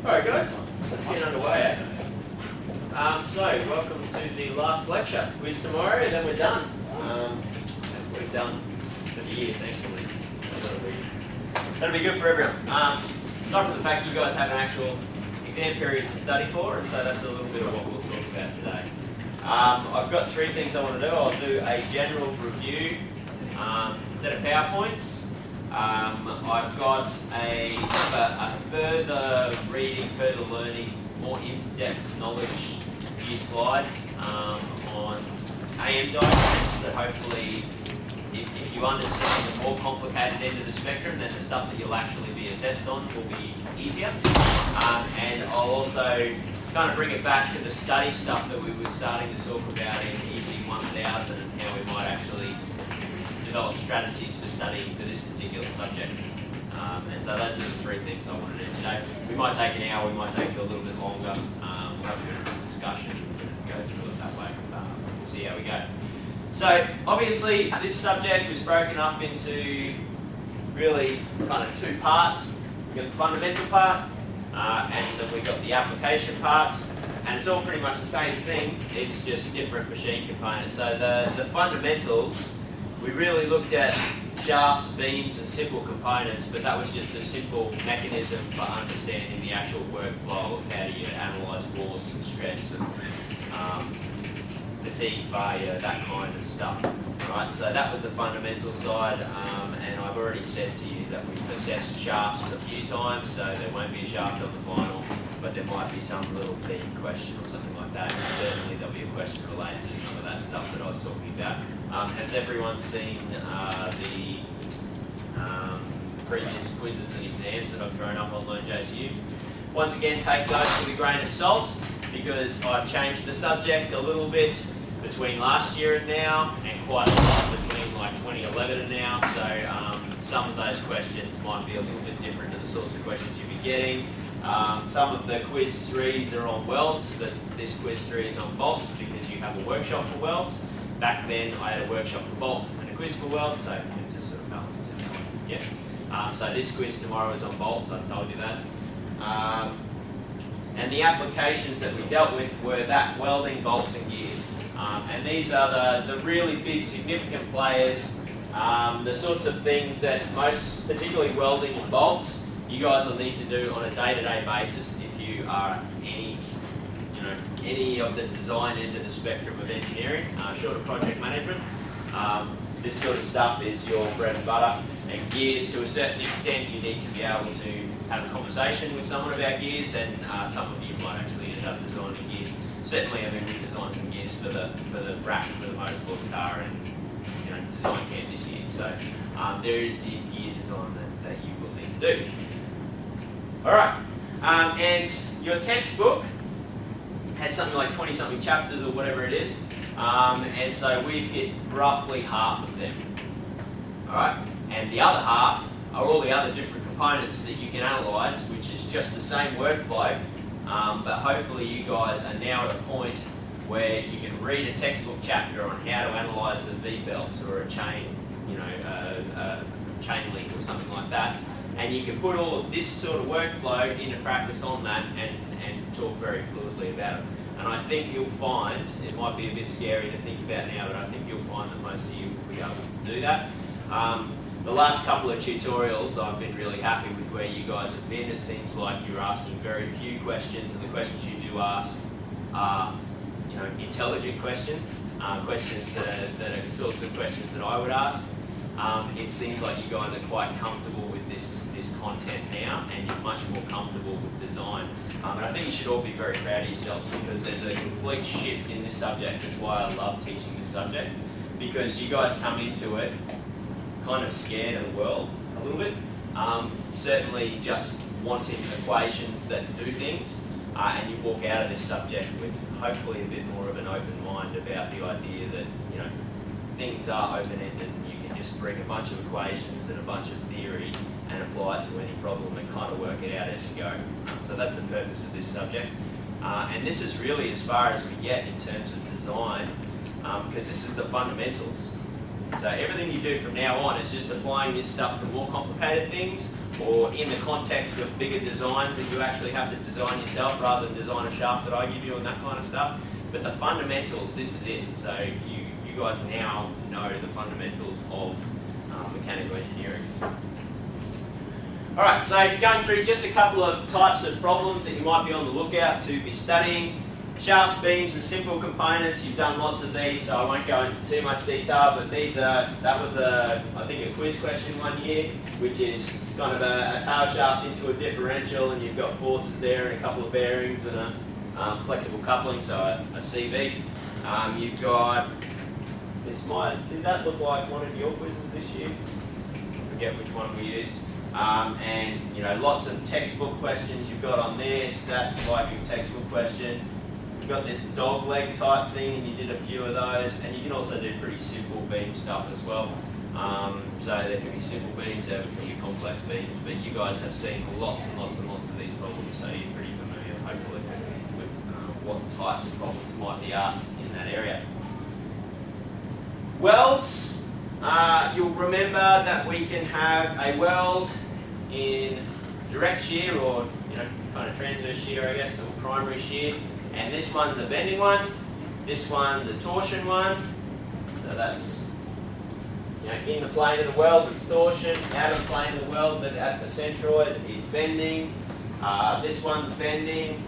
Alright guys, let's get underway. So, welcome to the last lecture. Quiz tomorrow, and then we're done. We're done for the year, thankfully. That'll be good for everyone. Aside from the fact you guys have an actual exam period to study for, and so that's a little bit of what we'll talk about today. I've got three things I want to do. I'll do a general review, set of PowerPoints. I've got a further reading, further learning, more in-depth knowledge few slides on AM diagrams that hopefully, if you understand the more complicated end of the spectrum, then the stuff that you'll actually be assessed on will be easier. And I'll also kind of bring it back to the study stuff that we were starting to talk about in Evening 1000 and how we might actually develop strategies for studying for this particular subject. And so those are the three things I wanted to do today. We might take an hour, we might take it a little bit longer. We'll have a bit of a discussion and go through it that way. We'll see how we go. So obviously this subject was broken up into really kind of two parts. We've got the fundamental parts and then we've got the application parts. And it's all pretty much the same thing, it's just different machine components. So the fundamentals, we really looked at shafts, beams and simple components, but that was just a simple mechanism for understanding the actual workflow of how do you analyse force and stress and fatigue, failure, that kind of stuff. Right, so that was the fundamental side, and I've already said to you that we've assessed shafts a few times, so there won't be a shaft on the final, but there might be some little beam question or something like that, and certainly there'll be a question related to some of that stuff that I was talking about. Has everyone seen the previous quizzes and exams that I've thrown up on LearnJCU? Once again, take those with a grain of salt, because I've changed the subject a little bit between last year and now, and quite a lot between like 2011 and now, so some of those questions might be a little bit different to the sorts of questions you'll be getting. Some of the quiz 3s are on welds, but this quiz 3 is on bolts because you have a workshop for welds. Back then I had a workshop for bolts and a quiz for welds, so it just sort of balances it out. Yeah. So this quiz tomorrow is on bolts, I told you that. And the applications that we dealt with were that welding, bolts and gears. And these are the really big significant players, the sorts of things that most, particularly welding and bolts, you guys will need to do on a day-to-day basis if you are any of the design end of the spectrum of engineering, short of project management. This sort of stuff is your bread and butter. And gears, to a certain extent, you need to be able to have a conversation with someone about gears, and some of you might actually end up designing gears. Certainly, I mean, we designed some gears for the rack for the motorsports car and design camp this year. So there is the gear design that you will need to do. All right, and your textbook has something like 20-something chapters or whatever it is, and so we've hit roughly half of them. All right, and the other half are all the other different components that you can analyse, which is just the same workflow, but hopefully you guys are now at a point where you can read a textbook chapter on how to analyse a V-belt or a chain, a chain link or something like that, and you can put all of this sort of workflow into practice on that and talk very fluidly about it. And I think you'll find, it might be a bit scary to think about now, but I think you'll find that most of you will be able to do that. The last couple of tutorials, I've been really happy with where you guys have been. It seems like you're asking very few questions, and the questions you do ask are, intelligent questions, questions that are the sorts of questions that I would ask. It seems like you guys are quite comfortable with this content now, and you're much more comfortable with design. And I think you should all be very proud of yourselves, because there's a complete shift in this subject. That's why I love teaching this subject, because you guys come into it kind of scared of the world a little bit. Certainly just wanting equations that do things, and you walk out of this subject with hopefully a bit more of an open mind about the idea that things are open-ended. You can just bring a bunch of equations and a bunch of theory and apply it to any problem and kind of work it out as you go. So that's the purpose of this subject. And this is really as far as we get in terms of design, because this is the fundamentals. So everything you do from now on is just applying this stuff to more complicated things, or in the context of bigger designs that you actually have to design yourself rather than design a shaft that I give you and that kind of stuff. But the fundamentals, this is it. So you guys now know the fundamentals of mechanical engineering. Alright, so going through just a couple of types of problems that you might be on the lookout to be studying. Shafts, beams and simple components, you've done lots of these, so I won't go into too much detail, but these are, that was I think a quiz question one year, which is kind of a tail shaft into a differential, and you've got forces there and a couple of bearings and a flexible coupling, so a CV. You've got, did that look like one of your quizzes this year? I forget which one we used. And you know, lots of textbook questions you've got on there, stats like a textbook question. You've got this dog leg type thing, and you did a few of those, and you can also do pretty simple beam stuff as well. So there can be simple beams, there can be complex beams, but you guys have seen lots and lots and lots of these problems, so you're pretty familiar, hopefully, with what types of problems might be asked in that area. Welds, you'll remember that we can have a weld in direct shear, or kind of transverse shear, I guess, or primary shear. And this one's a bending one, this one's a torsion one. So that's in the plane of the weld it's torsion, out of the plane of the weld but at the centroid it's bending. This one's bending,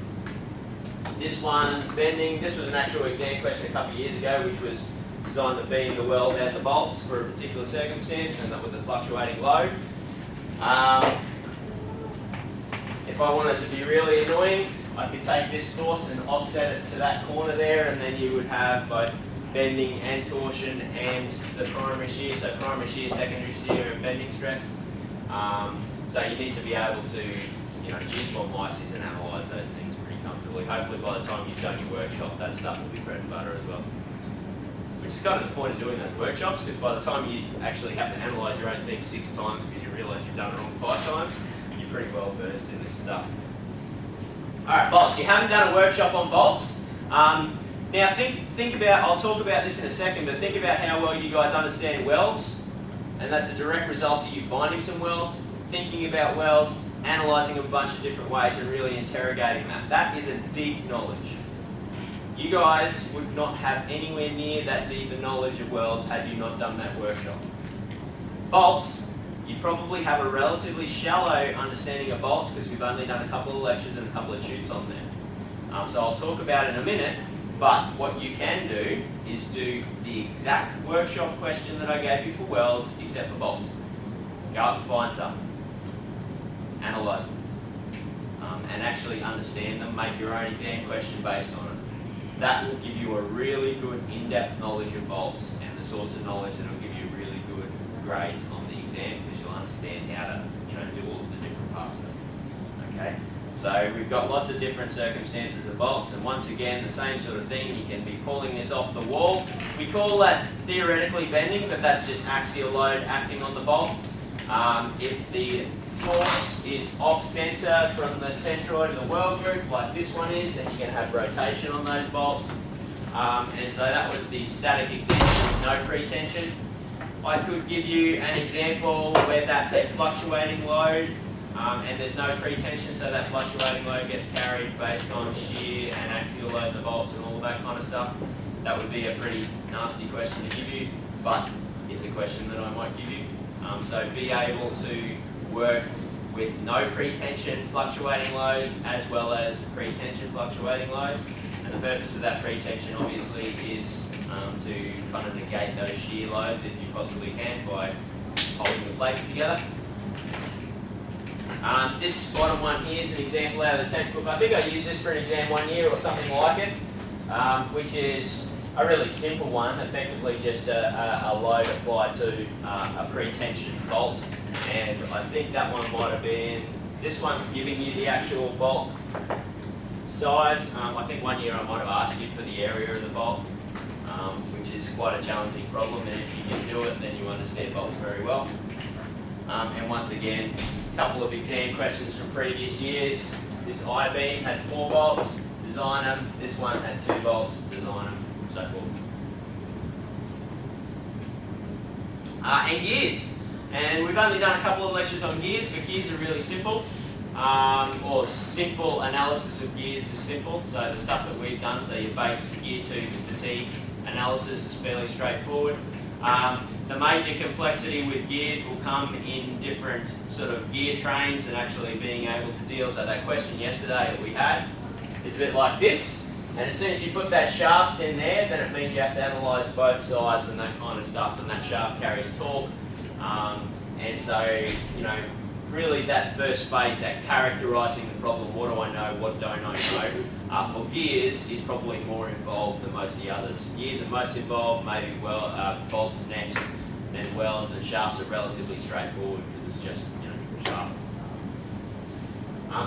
this one's bending. This was an actual exam question a couple of years ago, which was designed to beam the weld and the bolts for a particular circumstance, and that was a fluctuating load. If I wanted to be really annoying, I could take this force and offset it to that corner there, and then you would have both bending and torsion and the primary shear, so primary shear, secondary shear and bending stress. So you need to be able to use your mices and analyse those things pretty comfortably. Hopefully by the time you've done your workshop, that stuff will be bread and butter as well. Which is kind of the point of doing those workshops, because by the time you actually have to analyse your own thing 6 times because you realise you've done it wrong 5 times, you're pretty well versed in this stuff. Alright, bolts. You haven't done a workshop on bolts. Now think about, I'll talk about this in a second, but think about how well you guys understand welds, and that's a direct result of you finding some welds, thinking about welds, analysing a bunch of different ways and really interrogating that. That is a deep knowledge. You guys would not have anywhere near that deep a knowledge of welds had you not done that workshop. Bolts, you probably have a relatively shallow understanding of bolts because we've only done a couple of lectures and a couple of tubes on them. So I'll talk about it in a minute, but what you can do is do the exact workshop question that I gave you for welds, except for bolts. Go out and find some, analyse them, and actually understand them, make your own exam question based on it. That will give you a really good in-depth knowledge of bolts and the sorts of knowledge that will give you really good grades on the exam, because you'll understand how to do all of the different parts of it. Okay? So we've got lots of different circumstances of bolts, and once again the same sort of thing. You can be pulling this off the wall. We call that theoretically bending, but that's just axial load acting on the bolt. If the force is off centre from the centroid of the weld group, like this one is, then you can have rotation on those bolts. And so that was the static example, no pretension. I could give you an example where that's a fluctuating load, and there's no pretension, so that fluctuating load gets carried based on shear and axial load in the bolts and all that kind of stuff. That would be a pretty nasty question to give you, but it's a question that I might give you. So be able to work with no pretension fluctuating loads as well as pretension fluctuating loads. And the purpose of that pretension obviously is to kind of negate those shear loads if you possibly can by holding the plates together. This bottom one here is an example out of the textbook. I think I used this for an exam one year or something like it, which is a really simple one, effectively just a load applied to a pretension bolt. And I think that one might have been, this one's giving you the actual bolt size. I think one year I might have asked you for the area of the bolt, which is quite a challenging problem, and if you can do it then you understand bolts very well. And once again, a couple of exam questions from previous years. This I-beam had 4 bolts, design them. This one had 2 bolts, design them, so forth. And gears. And we've only done a couple of lectures on gears, but gears are really simple. Or simple analysis of gears is simple. So the stuff that we've done, so your base gear to fatigue analysis is fairly straightforward. The major complexity with gears will come in different sort of gear trains and actually being able to deal. So that question yesterday that we had is a bit like this. And as soon as you put that shaft in there, then it means you have to analyse both sides and that kind of stuff. And that shaft carries torque. And so, you know, really that first phase, that characterising the problem, what do I know, what don't I know, for gears is probably more involved than most of the others. Gears are most involved, maybe bolts next, then welds, and shafts are relatively straightforward because it's just, you know, shaft.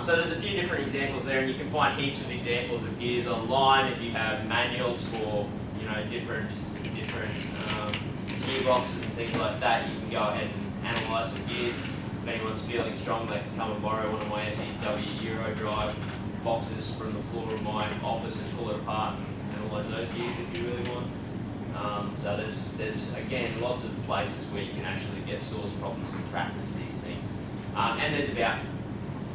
So there's a few different examples there, and you can find heaps of examples of gears online. If you have manuals for, you know, different gearboxes and things like that, you can go ahead and analyse the gears. If anyone's feeling strong, they can come and borrow one of my SEW Euro Drive boxes from the floor of my office and pull it apart and analyse those gears if you really want. So there's again lots of places where you can actually get source problems and practice these things. And there's about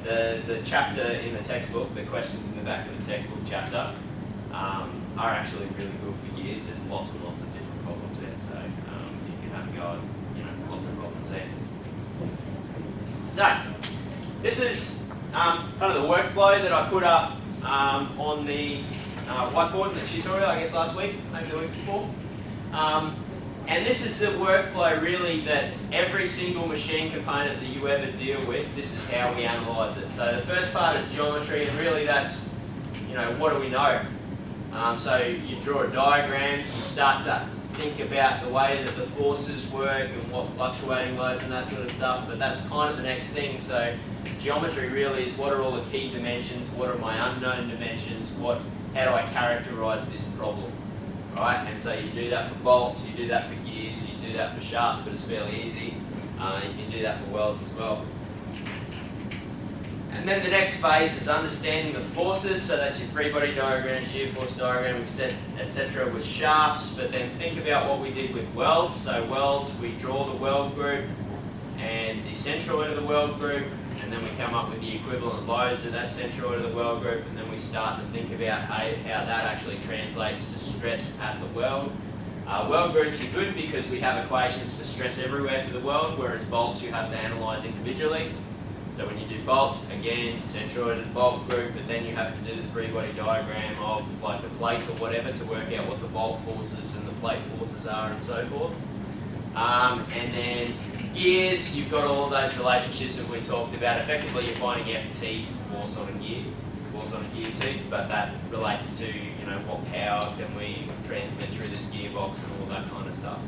the chapter in the textbook, the questions in the back of the textbook chapter are actually really good for gears. There's lots and lots of different problems there, so you can have a go at, you know, lots of problems there. So this is kind of the workflow that I put up on the whiteboard in the tutorial, I guess last week, maybe the week before. And this is the workflow really that every single machine component that you ever deal with, this is how we analyse it. So the first part is geometry, and really that's, you know, what do we know? So you draw a diagram, you start to think about the way that the forces work and what fluctuating loads and that sort of stuff, but that's kind of the next thing. So geometry really is what are all the key dimensions, what are my unknown dimensions, how do I characterise this problem? Right, and so you do that for bolts, you do that for gears, you do that for shafts, but it's fairly easy. You can do that for welds as well. And then the next phase is understanding the forces, so that's your free body diagram, shear force diagram, etc. with shafts, but then think about what we did with welds. So welds, we draw the weld group and the centroid of the weld group, and then we come up with the equivalent loads of that centroid of the weld group, and then we start to think about how that actually translates to stress at the weld. Weld groups are good because we have equations for stress everywhere for the weld, whereas bolts you have to analyse individually. So when you do bolts, again, centroid and bolt group, but then you have to do the free body diagram of like the plate or whatever to work out what the bolt forces and the plate forces are and so forth. And then gears, you've got all of those relationships that we talked about. Effectively, you're finding FT, force on a gear teeth, but that relates to, you know, what power can we transmit through this gearbox and all that kind of stuff.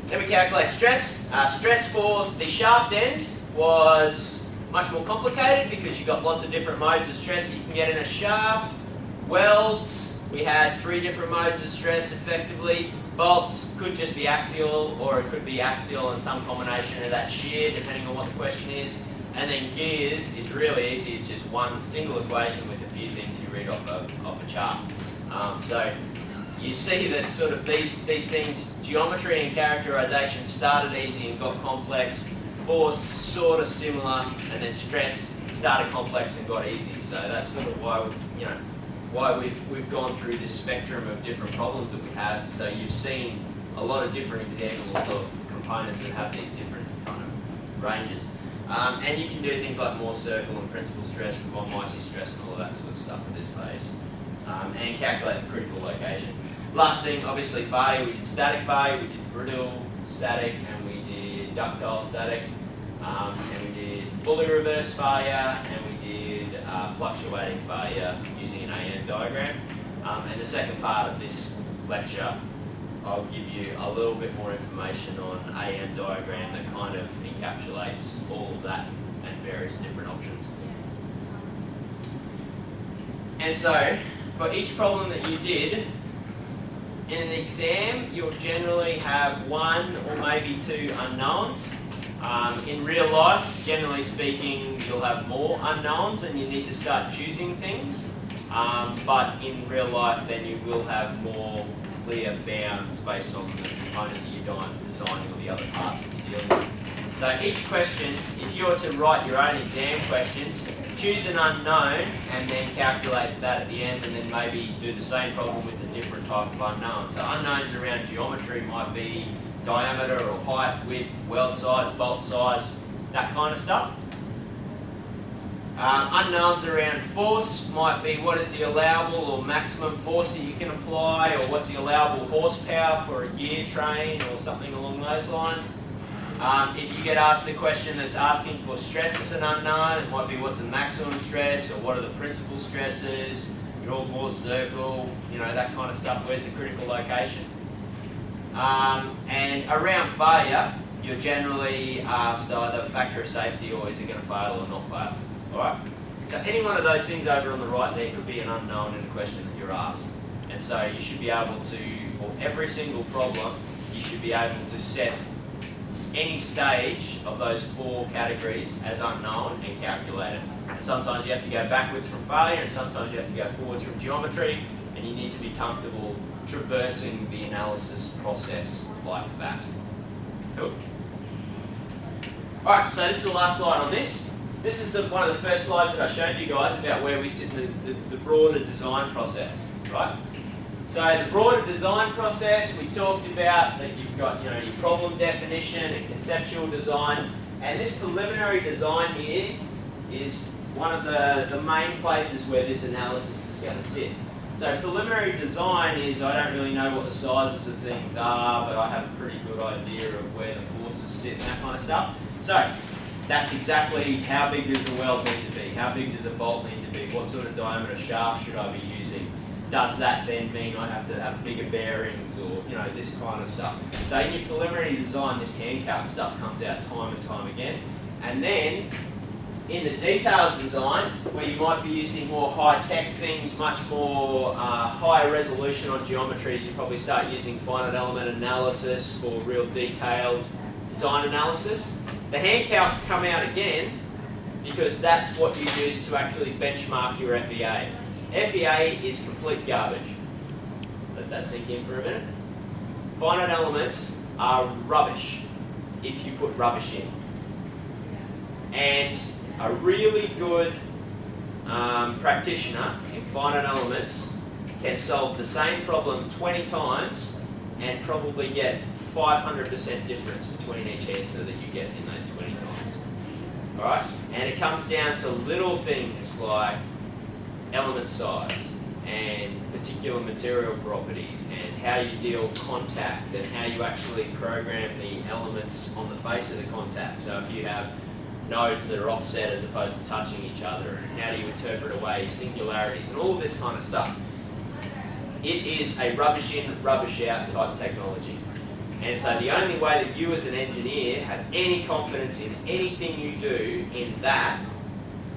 Then we calculate stress. Stress for the shaft end was much more complicated because you've got lots of different modes of stress you can get in a shaft. Welds, we had 3 different modes of stress effectively. Bolts could just be axial, or it could be axial and some combination of that shear, depending on what the question is. And then gears is really easy. It's just one single equation with a few things you read off a chart. So you see that sort of these things, geometry and characterization started easy and got complex, force sort of similar, and then stress started complex and got easy. So that's sort of why we've gone through this spectrum of different problems that we have. So you've seen a lot of different examples of components that have these different kind of ranges. And you can do things like Morse circle and principal stress and von Mises stress and all of that sort of stuff at this phase. And calculate the critical location. Last thing, obviously failure. We did static failure, we did brittle static, and we did ductile static, and we did fully reversed failure, and we did fluctuating failure using an AM diagram. And the second part of this lecture, I'll give you a little bit more information on AM diagram that kind of encapsulates all of that and various different options. And so, for each problem that you did, in an exam, you'll generally have 1 or maybe 2 unknowns. In real life, generally speaking, you'll have more unknowns and you need to start choosing things. But in real life, then you will have more clear bounds based on the component that you're designing or the other parts that you're dealing with. So each question, if you were to write your own exam questions, choose an unknown and then calculate that at the end, and then maybe do the same problem with a different type of unknown. So unknowns around geometry might be diameter or height, width, weld size, bolt size, that kind of stuff. Unknowns around force might be what is the allowable or maximum force that you can apply, or what's the allowable horsepower for a gear train or something along those lines. If you get asked a question that's asking for stress as an unknown, it might be what's the maximum stress, or what are the principal stresses, draw Moore's circle, you know, that kind of stuff. Where's the critical location? And around failure, you're generally asked either factor of safety or is it going to fail or not fail. Alright? So any one of those things over on the right there could be an unknown in a question that you're asked. And so you should be able to, for every single problem, you should be able to set any stage of those 4 categories as unknown and calculate it. And sometimes you have to go backwards from failure, and sometimes you have to go forwards from geometry, and you need to be comfortable traversing the analysis process like that. Cool. Alright, so this is the last slide on this. This is one of the first slides that I showed you guys about where we sit in the broader design process, right? So the broader design process, we talked about that you've got, you know, your problem definition and conceptual design, and this preliminary design here is one of the main places where this analysis is going to sit. So preliminary design is, I don't really know what the sizes of things are, but I have a pretty good idea of where the forces sit and that kind of stuff. So that's exactly how big does the weld need to be, how big does a bolt need to be, what sort of diameter shaft should I be using, does that then mean I have to have bigger bearings, or, you know, this kind of stuff. So in your preliminary design, this hand calc stuff comes out time and time again. And then in the detailed design, where you might be using more high-tech things, much more higher resolution on geometries, you probably start using finite element analysis for real detailed design analysis. The hand calcs come out again because that's what you use to actually benchmark your FEA. FEA is complete garbage. Let that sink in for a minute. Finite elements are rubbish if you put rubbish in. And a really good practitioner in finite elements can solve the same problem 20 times and probably get 500% difference between each answer that you get in those 20 times. Alright? And it comes down to little things like element size and particular material properties and how you deal with contact and how you actually program the elements on the face of the contact. So if you have nodes that are offset as opposed to touching each other, and how do you interpret away singularities and all this kind of stuff. It is a rubbish in, rubbish out type technology. And so the only way that you as an engineer have any confidence in anything you do in that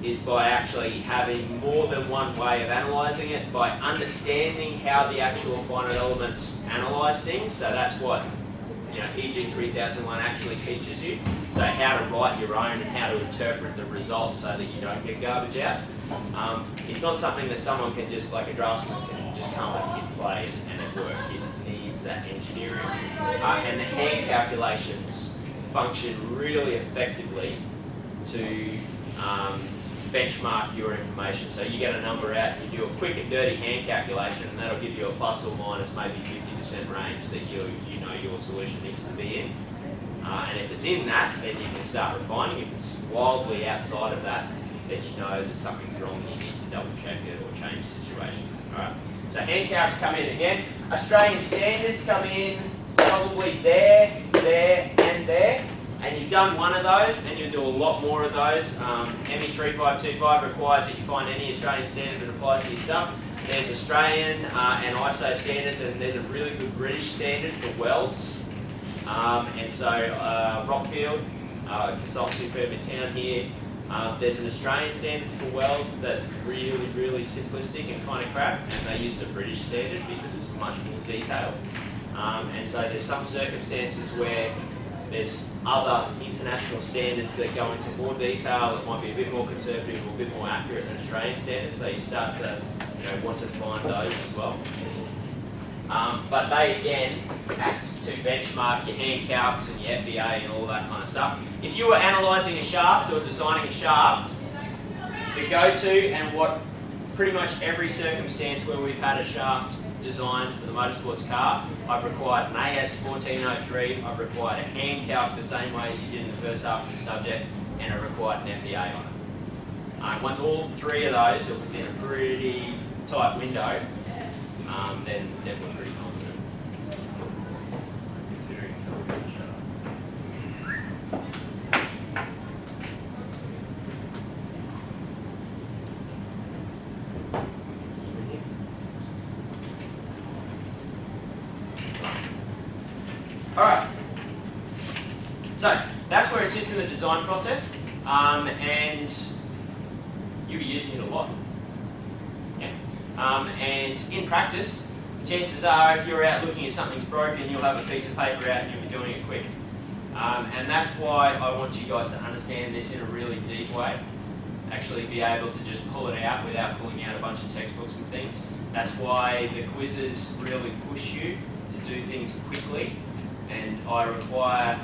is by actually having more than one way of analysing it, by understanding how the actual finite elements analyse things. So that's what, you know, EG 3001 actually teaches you. So how to write your own and how to interpret the results so that you don't get garbage out. It's not something that someone can just, like a draftsman, can just come and hit play and it work. It needs that engineering. And the hand calculations function really effectively to benchmark your information. So you get a number out, you do a quick and dirty hand calculation, and that'll give you a plus or minus maybe 50% range that you know your solution needs to be in. And if it's in that, then you can start refining. If it's wildly outside of that, then you know that something's wrong and you need to double check it or change situations. Alright. So hand calcs come in again. Australian standards come in probably there, and there. And you've done one of those, and you'll do a lot more of those. ME2525 requires that you find any Australian standard that applies to your stuff. There's Australian and ISO standards, and there's a really good British standard for welds. And so Rockfield, consultancy firm in town here, there's an Australian standard for welds that's really, really simplistic and kind of crap, and they use the British standard because it's much more detailed. And so there's some circumstances where there's other international standards that go into more detail that might be a bit more conservative or a bit more accurate than Australian standards, so you start to want to find those as well. but they again act to benchmark your hand calcs and your FEA and all that kind of stuff. If you were analysing a shaft or designing a shaft, the go-to and what pretty much every circumstance where we've had a shaft designed for the motorsports car, I've required an AS 1403, I've required a hand calc the same way as you did in the first half of the subject, and I required an FEA on it. Once all three of those are within a pretty tight window, then we're pretty confident. Considering Alright, so that's where it sits in the design process, and you'll be using it a lot. Yeah. And in practice, chances are if you're out looking at something's broken, you'll have a piece of paper out and you'll be doing it quick. And that's why I want you guys to understand this in a really deep way. Actually be able to just pull it out without pulling out a bunch of textbooks and things. That's why the quizzes really push you to do things quickly, and I require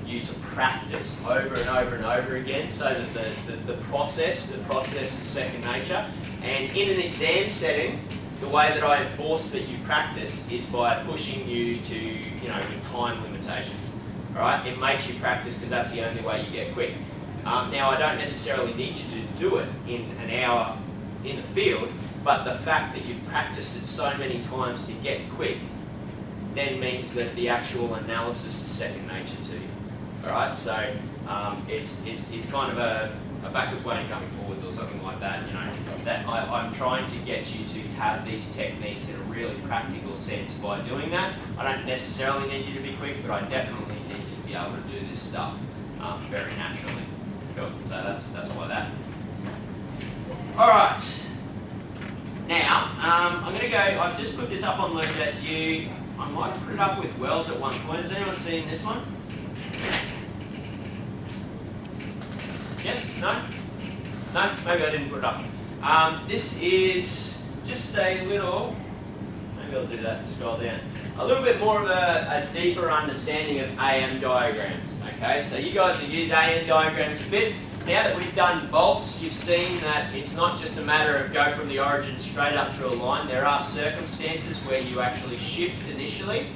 you to practice over and over and over again so that the process is second nature. And in an exam setting, the way that I enforce that you practice is by pushing you to, your time limitations. All right? It makes you practice because that's the only way you get quick. Now, I don't necessarily need you to do it in an hour in the field, but the fact that you've practiced it so many times to get quick then means that the actual analysis is second nature to you. All right, so it's kind of a backwards way of coming forwards or something like that. That I'm trying to get you to have these techniques in a really practical sense by doing that. I don't necessarily need you to be quick, but I definitely need you to be able to do this stuff very naturally. Cool. So that's why that. All right. Now I'm going to go. I've just put this up on LearnSU. I might have put it up with welds at one point. Has anyone seen this one? Yes? No? No? Maybe I didn't put it up. This is just a little, maybe I'll do that, scroll down. A little bit more of a deeper understanding of AM diagrams. Okay, so you guys have used AM diagrams a bit. Now that we've done bolts, you've seen that it's not just a matter of go from the origin straight up through a line. There are circumstances where you actually shift initially,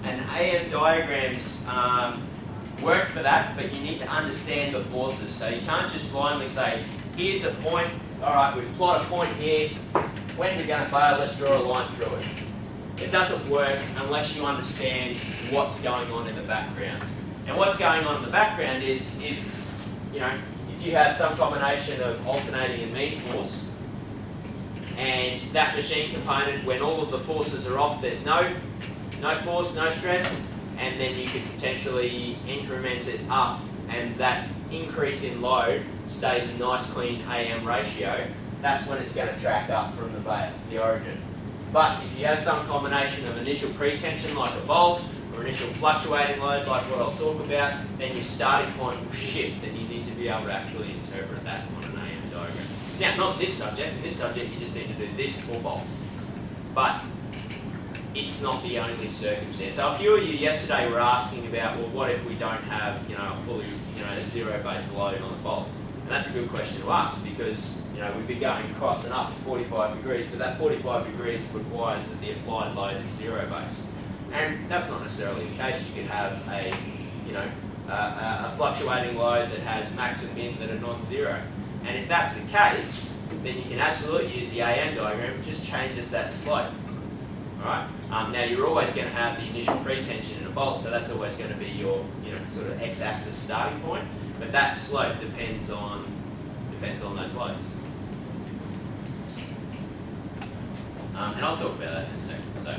and AM diagrams work for that, but you need to understand the forces. So you can't just blindly say, here's a point, all right, we've plotted a point here, when's it going to fail, let's draw a line through it. It doesn't work unless you understand what's going on in the background. And what's going on in the background is if you have some combination of alternating and mean force, and that machine component, when all of the forces are off, there's no force, no stress, and then you could potentially increment it up, and that increase in load stays a nice clean AM ratio, that's when it's going to track up from the origin. But if you have some combination of initial pretension like a bolt, or initial fluctuating load like what I'll talk about, then your starting point will shift, and you need to be able to actually interpret that on an AM diagram. Now, not in this subject. In this subject, you just need to do this for bolts. But it's not the only circumstance. So a few of you yesterday were asking about, well, what if we don't have, a fully, zero-based load on the bolt? And that's a good question to ask because, we've been going across and up at 45 degrees, but that 45 degrees requires that the applied load is zero-based. And that's not necessarily the case. You could have a fluctuating load that has max and min that are non-zero. And if that's the case, then you can absolutely use the AM diagram. It just changes that slope. All right. Now you're always going to have the initial pretension in a bolt, so that's always going to be your sort of x-axis starting point. But that slope depends on those loads. And I'll talk about that in a second. So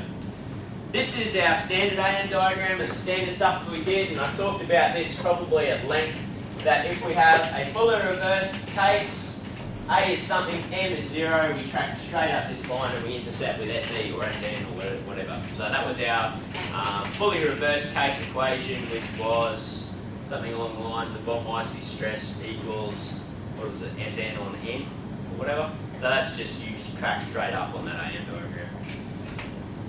this is our standard AM diagram and the standard stuff that we did, and I've talked about this probably at length, that if we have a fully reversed case, A is something, M is 0, we track straight up this line and we intercept with SE or SN or whatever. So that was our fully reversed case equation, which was something along the lines of Bob-Micey stress equals, SN on N or whatever. So that's just you track straight up on that AM diagram.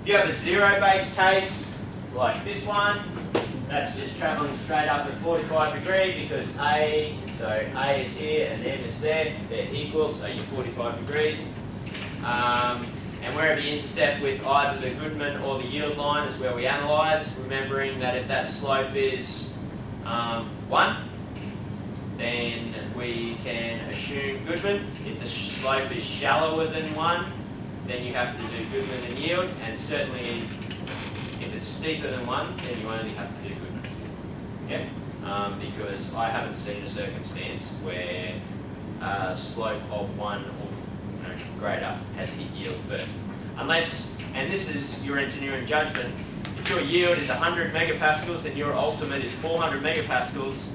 If you have a zero-based case, like this one, that's just travelling straight up at 45 degrees because A is here and M is there, they're equal, so you're 45 degrees. And wherever you intercept with either the Goodman or the yield line is where we analyse, remembering that if that slope is 1, then we can assume Goodman. If the slope is shallower than 1, then you have to do Goodman and yield, and certainly if it's steeper than 1, then you only have to do Goodman. Okay? Because I haven't seen a circumstance where a slope of 1 or greater has hit yield first. Unless, and this is your engineering judgment, if your yield is 100 megapascals and your ultimate is 400 megapascals,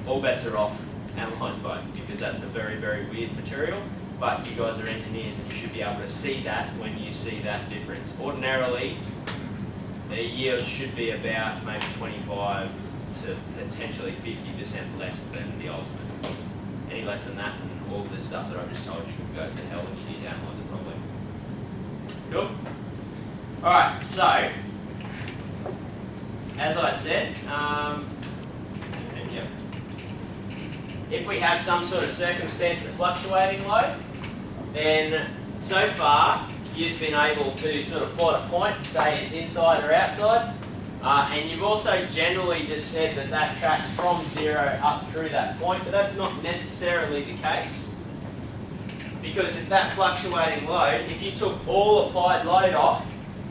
all bets are off. Analyse both, because that's a very, very weird material. But you guys are engineers and you should be able to see that when you see that difference. Ordinarily, the yield should be about maybe 25 to potentially 50% less than the ultimate. Any less than that, and all this stuff that I've just told you goes to hell if you need to analyse it properly. Cool? Alright, so, as I said, if we have some sort of circumstance of fluctuating load, then so far you've been able to sort of plot a point, say it's inside or outside, and you've also generally just said that that tracks from 0 up through that point, but that's not necessarily the case, because if that fluctuating load, if you took all applied load off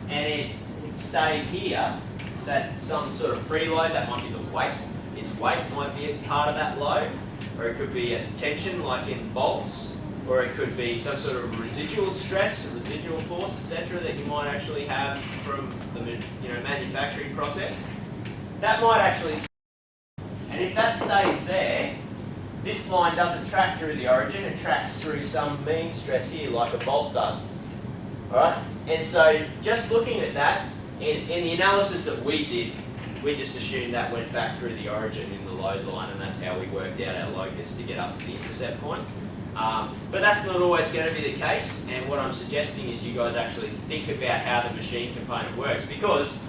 and it stayed here, so some sort of preload, that might be the weight, its weight might be a part of that load, or it could be a tension like in bolts, or it could be some sort of residual stress, residual force, etc., that you might actually have from the manufacturing process. That might actually, and if that stays there, this line doesn't track through the origin, it tracks through some mean stress here like a bolt does. Alright? And so just looking at that, in the analysis that we did, we just assumed that went back through the origin in the load line, and that's how we worked out our locus to get up to the intercept point. But that's not always going to be the case, and what I'm suggesting is you guys actually think about how the machine component works, because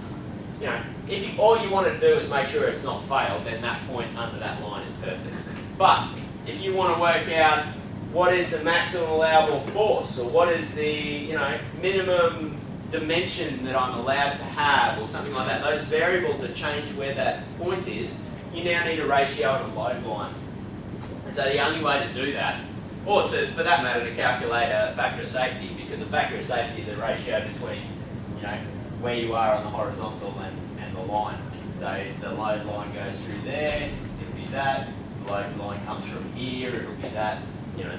if all you want to do is make sure it's not failed, then that point under that line is perfect. But if you want to work out what is the maximum allowable force, or what is the minimum dimension that I'm allowed to have, or something like that, those variables that change where that point is, you now need a ratio and a load line. And so the only way to do that, or for that matter to calculate a factor of safety, because a factor of safety is the ratio between where you are on the horizontal and the line. So if the load line goes through there, it'll be that. The load line comes from here, it'll be that.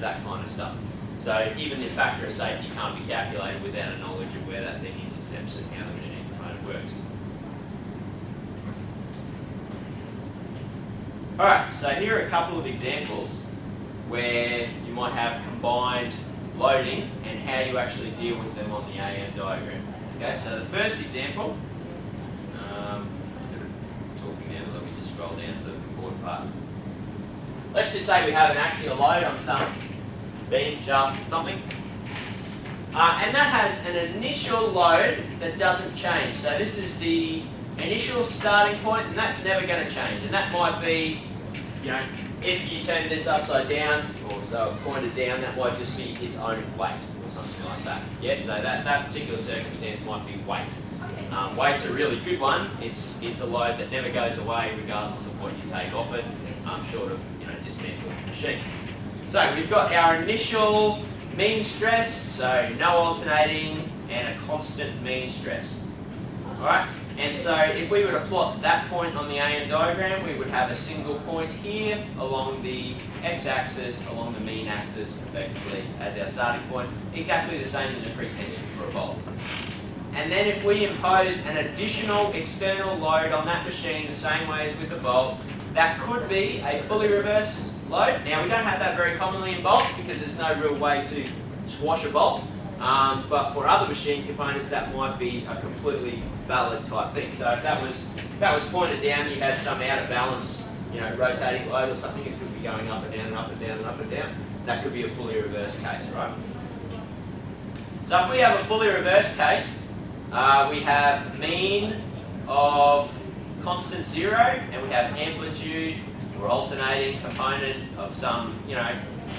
That kind of stuff. So even the factor of safety can't be calculated without a knowledge of where that thing intercepts and how the machine component works. Alright, so here are a couple of examples where you might have combined loading and how you actually deal with them on the AM diagram. Okay, so the first example, talking now, let me just scroll down to the important part. Let's just say we have an axial load on some beam, shaft, something. And that has an initial load that doesn't change. So this is the initial starting point, and that's never going to change. And that might be, if you turn this upside down, or so pointed down, that might just be its own weight, or something like that. Yeah, so that particular circumstance might be weight. Weight's a really good one. It's a load that never goes away regardless of what you take off it, short of dismantling the machine. So we've got our initial mean stress, so no alternating and a constant mean stress. Alright, and so if we were to plot that point on the AM diagram, we would have a single point here along the x-axis, along the mean axis effectively as our starting point, exactly the same as a pretension for a bolt. And then if we impose an additional external load on that machine the same way as with the bolt, that could be a fully reversed load. Now we don't have that very commonly in bolts because there's no real way to squash a bolt, but for other machine components that might be a completely valid type thing. So if that was pointed down, you had some out of balance, rotating load or something, it could be going up and down and up and down and up and down. That could be a fully reversed case, right? So if we have a fully reversed case, We have mean of constant 0, and we have amplitude or alternating component of some,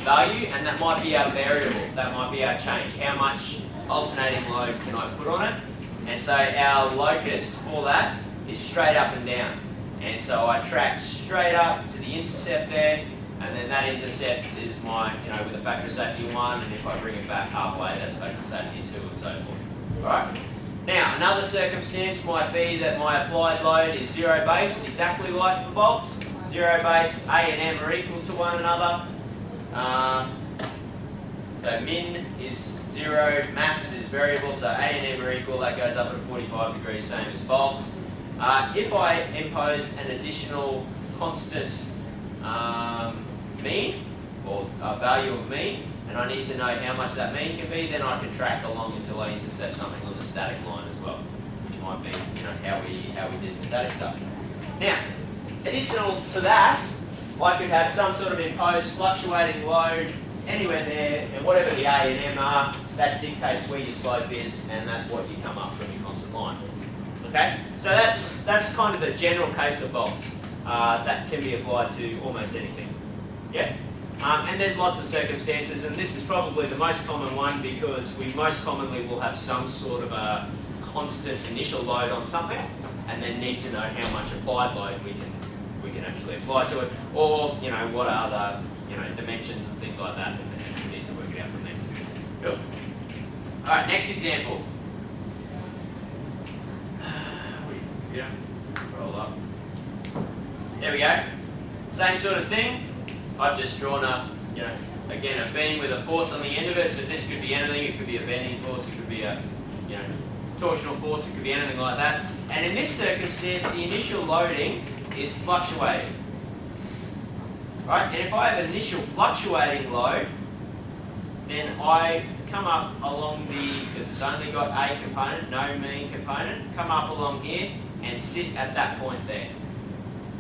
value, and that might be our variable, that might be our change. How much alternating load can I put on it? And so our locus for that is straight up and down. And so I track straight up to the intercept there, and then that intercept is my, with a factor of safety 1, and if I bring it back halfway, that's factor of safety 2, and so forth. Alright? Now, another circumstance might be that my applied load is 0 based, exactly like for bolts. 0 based, A and M are equal to one another. So min is 0, max is variable, so A and M are equal, that goes up at 45 degrees, same as bolts. If I impose an additional constant mean, or value of mean, and I need to know how much that mean can be, then I can track along until I intercept something on the static line as well, which might be how we did the static stuff. Now, additional to that, I could have some sort of imposed fluctuating load anywhere there, and whatever the A and M are, that dictates where your slope is, and that's what you come up from your constant line. Okay, so that's kind of the general case of bolts. That can be applied to almost anything. Yeah. And there's lots of circumstances, and this is probably the most common one because we most commonly will have some sort of a constant initial load on something, and then need to know how much applied load we can actually apply to it, or what are the dimensions and things like that, and then we need to work it out from there. Cool. All right, next example. Roll up. There we go. Same sort of thing. I've just drawn again, a beam with a force on the end of it, but this could be anything. It could be a bending force, it could be a, torsional force, it could be anything like that. And in this circumstance, the initial loading is fluctuating. Right? And if I have initial fluctuating load, then I come up along because it's only got a component, no mean component, come up along here and sit at that point there.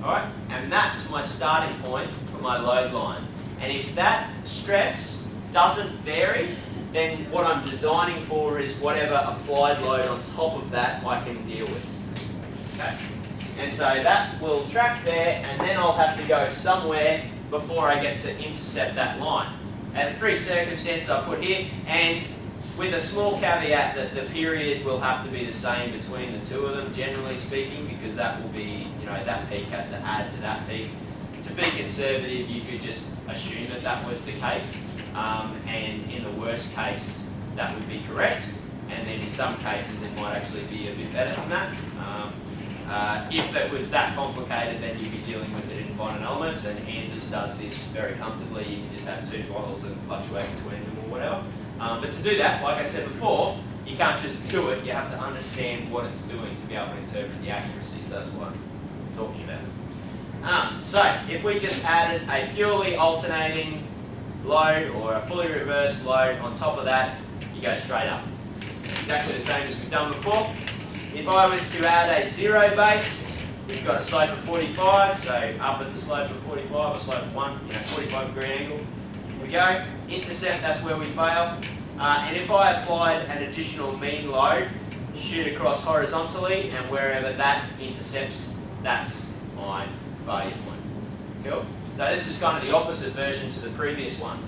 Alright? And that's my starting point for my load line. And if that stress doesn't vary, then what I'm designing for is whatever applied load on top of that I can deal with. Okay? And so that will track there, and then I'll have to go somewhere before I get to intercept that line. And the three circumstances I put here, and with a small caveat that the period will have to be the same between the two of them, generally speaking, because that will be, that peak has to add to that peak. To be conservative, you could just assume that that was the case, and in the worst case, that would be correct, and then in some cases it might actually be a bit better than that. If it was that complicated, then you'd be dealing with it in finite elements, and ANSYS does this very comfortably. You can just have two models and fluctuate between them or whatever. But to do that, like I said before, you can't just do it. You have to understand what it's doing to be able to interpret the accuracy. So that's what I'm talking about. So if we just added a purely alternating load or a fully reversed load on top of that, you go straight up. Exactly the same as we've done before. If I was to add a zero based, we've got a slope of 45, so up at the slope of 45, or slope of 45 degree angle. Here we go. Intercept, that's where we fail. And if I applied an additional mean load, shoot across horizontally, and wherever that intercepts, that's my failure point. Cool? So this is kind of the opposite version to the previous one.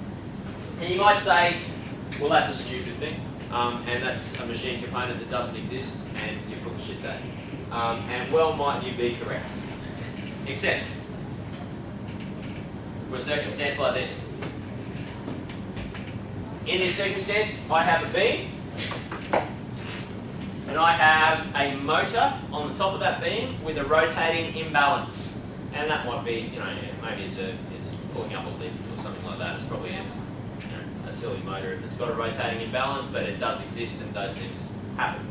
And you might say, well, that's a stupid thing. And that's a machine component that doesn't exist, and you're full of shit there. And well, might you be correct. Except, for a circumstance like this. In this circumstance, I have a beam, and I have a motor on the top of that beam with a rotating imbalance. And that might be, maybe it's pulling up a lift or something like that. It's probably a silly motor if it's got a rotating imbalance, but it does exist and those things happen.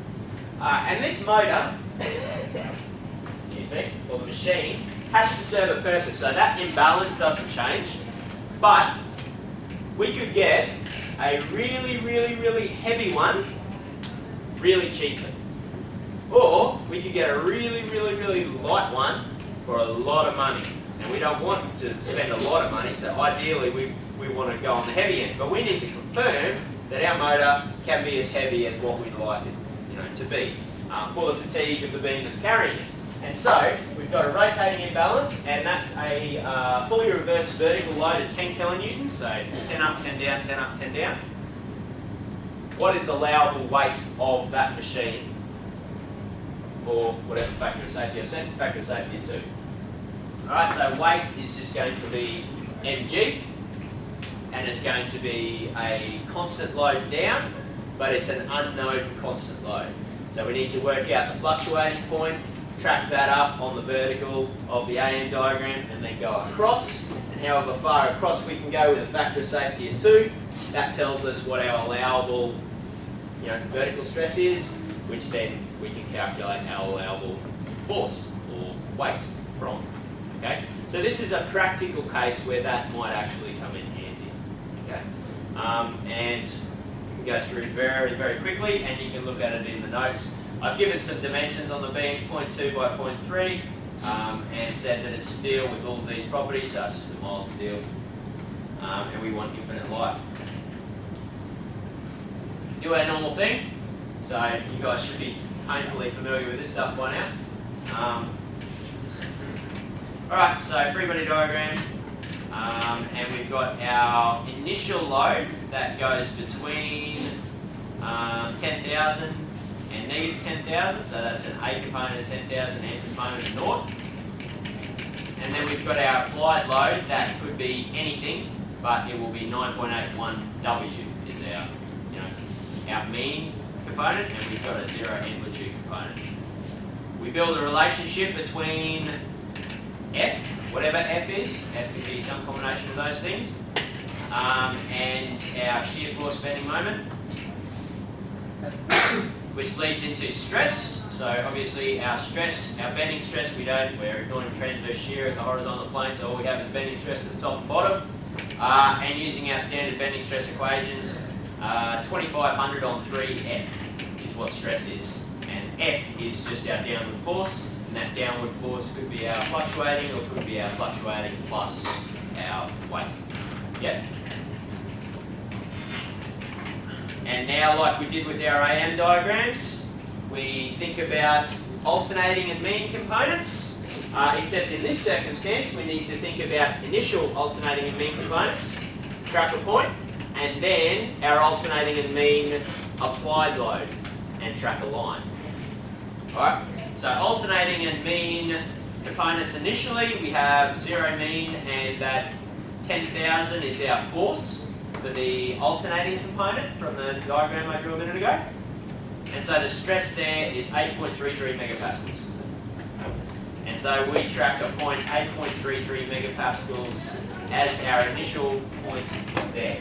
And this motor, excuse me, or the machine, has to serve a purpose. So that imbalance doesn't change, but we could get a really, really, really heavy one really cheaply. Or we could get a really, really, really light one for a lot of money. And we don't want to spend a lot of money, so ideally we want to go on the heavy end. But we need to confirm that our motor can be as heavy as what we'd like it to be for the fatigue of the beam that's carrying it. And so we've got a rotating imbalance, and that's a fully reversed vertical load of 10 kilonewtons, so 10 up, 10 down, 10 up, 10 down. What is the allowable weight of that machine for whatever factor of safety I've set? Factor of safety of 2. Alright, so weight is just going to be mg, and it's going to be a constant load down, but it's an unknown constant load. So we need to work out the fluctuating point, track that up on the vertical of the AM diagram, and then go across. And however far across we can go with a factor of safety of 2, that tells us what our allowable vertical stress is, which then we can calculate our allowable force or weight from. Okay? So this is a practical case where that might actually come in handy. Okay? And we can go through very, very quickly, and you can look at it in the notes. I've given some dimensions on the beam, 0.2 by 0.3, and said that it's steel with all of these properties, so it's just a mild steel, and we want infinite life. Do our normal thing, so you guys should be painfully familiar with this stuff by now. Alright, so free body diagram, and we've got our initial load that goes between 10,000 and negative 10,000, so that's an A component of 10,000 and component of naught. And then we've got our applied load that could be anything, but it will be 9.81 W is our mean component, and we've got a 0 amplitude component. We build a relationship between F, whatever F is, F could be some combination of those things, and our shear force bending moment, which leads into stress. So obviously our stress, our bending stress, we're ignoring transverse shear at the horizontal plane, so all we have is bending stress at the top and bottom. And using our standard bending stress equations, 2500 on 3F is what stress is. And F is just our downward force, and that downward force could be our fluctuating or could be our fluctuating plus our weight. Yep. And now, like we did with our AM diagrams, we think about alternating and mean components, except in this circumstance we need to think about initial alternating and mean components, track a point, and then our alternating and mean applied load and track a line. Alright, so alternating and mean components initially, we have 0 mean, and that 10,000 is our force for the alternating component from the diagram I drew a minute ago. And so the stress there is 8.33 megapascals. And so we track a point 8.33 megapascals as our initial point there.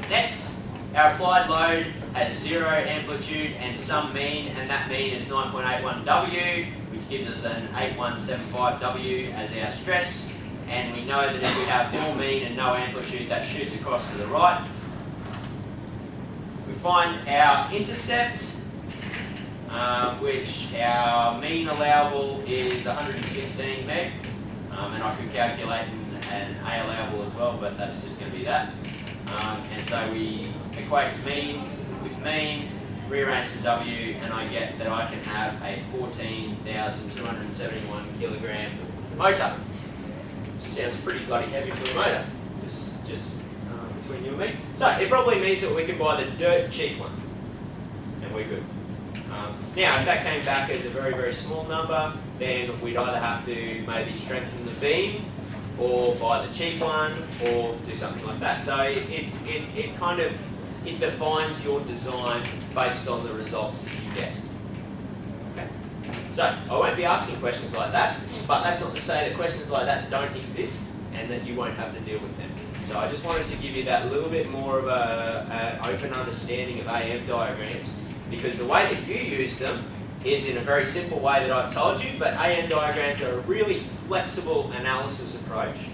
Next, our applied load has 0 amplitude and some mean, and that mean is 9.81 W, which gives us an 8175 W as our stress. And we know that if we have all mean and no amplitude, that shoots across to the right. We find our intercept, which our mean allowable is 116 meg, and I could calculate an A allowable as well, but that's just going to be that. And so we equate mean with mean, rearrange the W, and I get that I can have a 14,271 kilogram motor. Sounds pretty bloody heavy for a motor, just between you and me. So it probably means that we can buy the dirt cheap one, and we're good. Now, if that came back as a very, very small number, then we'd either have to maybe strengthen the beam, or buy the cheap one, or do something like that. So it kind of defines your design based on the results that you get. Okay. So I won't be asking questions like that, but that's not to say that questions like that don't exist and that you won't have to deal with them. So I just wanted to give you that little bit more of an open understanding of AM diagrams, because the way that you use them is in a very simple way that I've told you, but AM diagrams are a really flexible analysis approach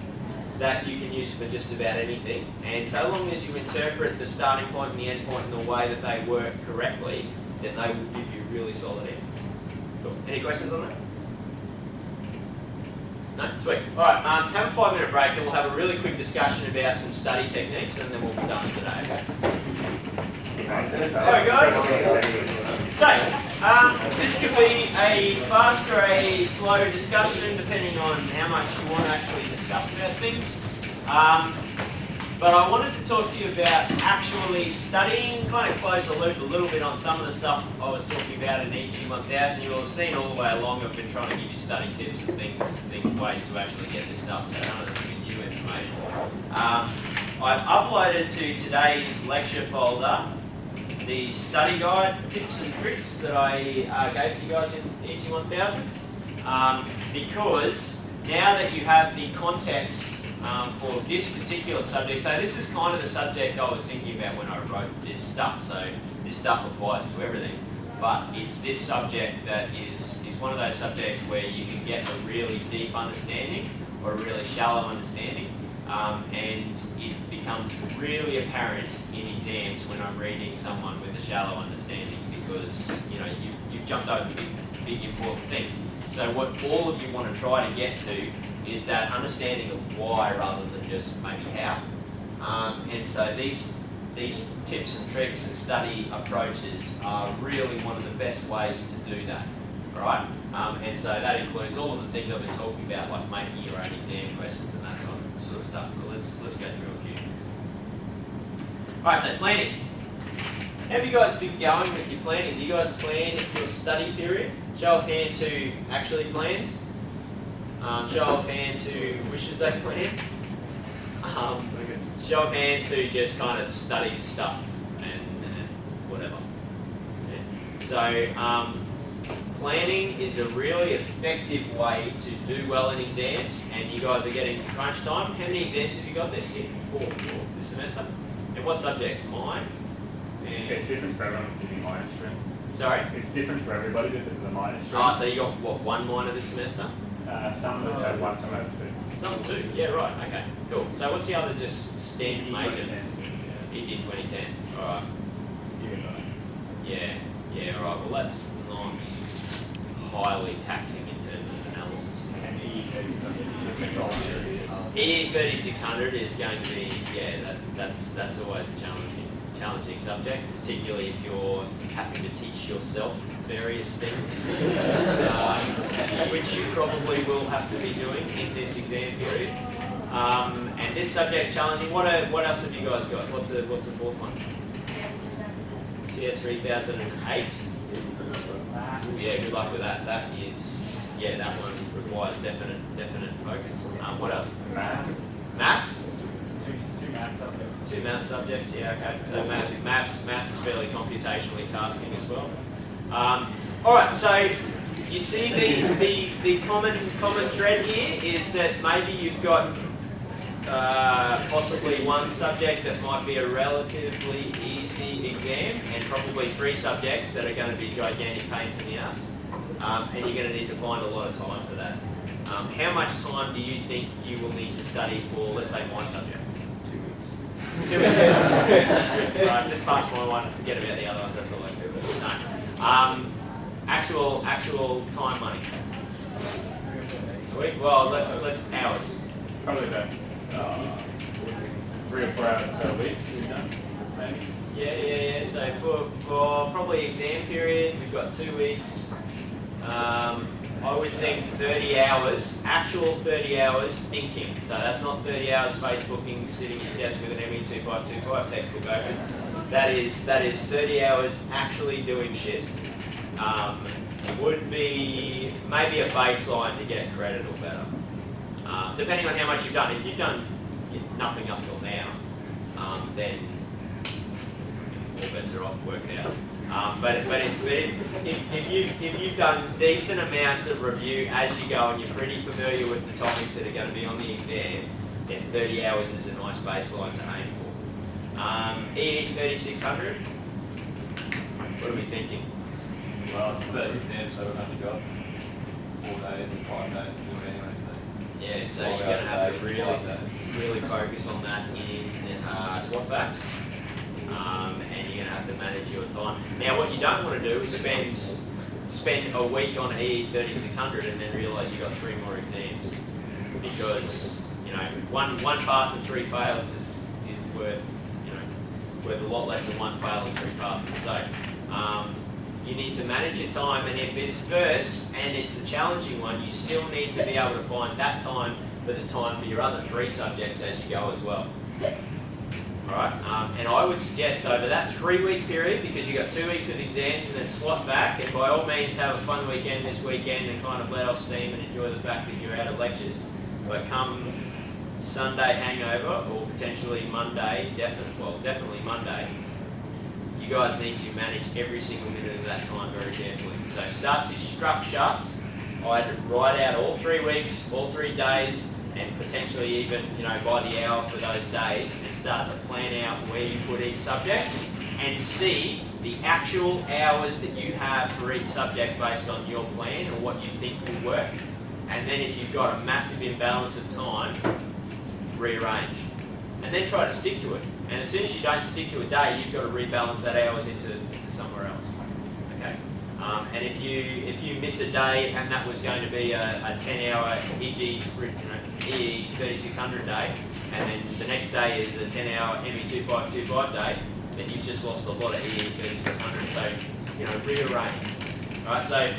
that you can use for just about anything, and so long as you interpret the starting point and the end point in the way that they work correctly, then they will give you really solid answers. Cool. Any questions on that? No? Sweet. Alright, have a 5-minute break and we'll have a really quick discussion about some study techniques, and then we'll be done for today, okay? Alright guys, so So, this could be a fast or a slow discussion depending on how much you want to actually discuss about things. But I wanted to talk to you about actually studying, kind of close the loop a little bit on some of the stuff I was talking about in EG1000. You'll have seen all the way along I've been trying to give you study tips and things, ways to actually get this stuff, so none of this is new information. I've uploaded to today's lecture folder the study guide tips and tricks that I gave to you guys in EG1000 because now that you have the context for this particular subject, so this is kind of the subject I was thinking about when I wrote this stuff, so this stuff applies to everything, but it's this subject that is one of those subjects where you can get a really deep understanding or a really shallow understanding, and it becomes really apparent in exams when I'm reading someone with a shallow understanding because you've jumped over big important things. So what all of you want to try to get to is that understanding of why rather than just maybe how. And so these tips and tricks and study approaches are really one of the best ways to do that, right? And so that includes all of the things I've been talking about, like making your own exam questions and that sort of stuff. But let's go through a few. All right, so planning. How have you guys been going with your planning? Do you guys plan your study period? Show of hands who actually plans. Show of hands who wishes they planned. Show of hands who just kind of studies stuff and whatever. Yeah. So planning is a really effective way to do well in exams, and you guys are getting to crunch time. How many exams have you got this year? 4 this semester. And what subjects? Mine. And it's different for everyone if you do minor stream. Sorry? It's different for everybody because of the minor stream. Oh, so you got what, 1 minor this semester? Some of us have 1, some of us 2. Some 2, yeah, right, okay, cool. So what's the other just standard major? EG 2010, alright. Yeah, alright, well that's not highly taxing in terms of analysis. And EE 3600 is going to be, that's always a challenging subject, particularly if you're having to teach yourself various things, which you probably will have to be doing in this exam period. And this subject's challenging. What else have you guys got? What's the fourth one? CS 3008. Yeah, good luck with that. That is, that one requires definite focus. What else? Maths? 2 math subjects. 2 math subjects, yeah, okay. So maths is fairly computationally tasking as well. All right, so you see the common thread here is that maybe you've got possibly 1 subject that might be a relatively easy exam and probably 3 subjects that are going to be gigantic pains in the ass, and you're going to need to find a lot of time for that. How much time do you think you will need to study for, let's say, my subject? 2 weeks. Right, just pass my one, forget about the other ones, that's all I do. No. Actual time money. Well, let's hours. Probably about 3 or 4 hours per week we've done, maybe. Yeah. So for probably exam period, we've got 2 weeks. I would think 30 hours, actual 30 hours thinking. So that's not 30 hours Facebooking, sitting at your desk with an ME2525 textbook open. That is 30 hours actually doing shit. Would be maybe a baseline to get credit or better, depending on how much you've done. If you've done nothing up till now, then all bets are off, work it out. But if you've done decent amounts of review as you go and you're pretty familiar with the topics that are going to be on the exam, then 30 hours is a nice baseline to aim for. EE 3600, what are we thinking? Well, it's the first exam, so we've only got 4 days and 5 days to do it anyway. Yeah, so you're going to have to really focus on that in SWOT fact, and you're going to have to manage your time. Now, what you don't want to do is spend a week on EE 3600 and then realise you've got 3 more exams, because one pass and 3 fails is worth a lot less than 1 fail and 3 passes. So you need to manage your time, and if it's first and it's a challenging one, you still need to be able to find that time for the time for your other 3 subjects as you go as well. Alright, and I would suggest over that 3-week period, because you've got 2 weeks of exams and then swap back, and by all means have a fun weekend this weekend and kind of let off steam and enjoy the fact that you're out of lectures. But come Sunday hangover, or potentially Monday, definitely Monday, you guys need to manage every single minute of that time very carefully. So start to structure. I'd write out all 3 weeks, all 3 days, and potentially even, by the hour for those days, and start to plan out where you put each subject and see the actual hours that you have for each subject based on your plan or what you think will work. And then if you've got a massive imbalance of time, rearrange. And then try to stick to it. And as soon as you don't stick to a day, you've got to rebalance that hours into somewhere else. Okay. And if you miss a day and that was going to be a 10-hour EE 3600 day, and then the next day is a 10-hour ME2525 day, then you've just lost a lot of EE 3600. So, rearrange. Alright, so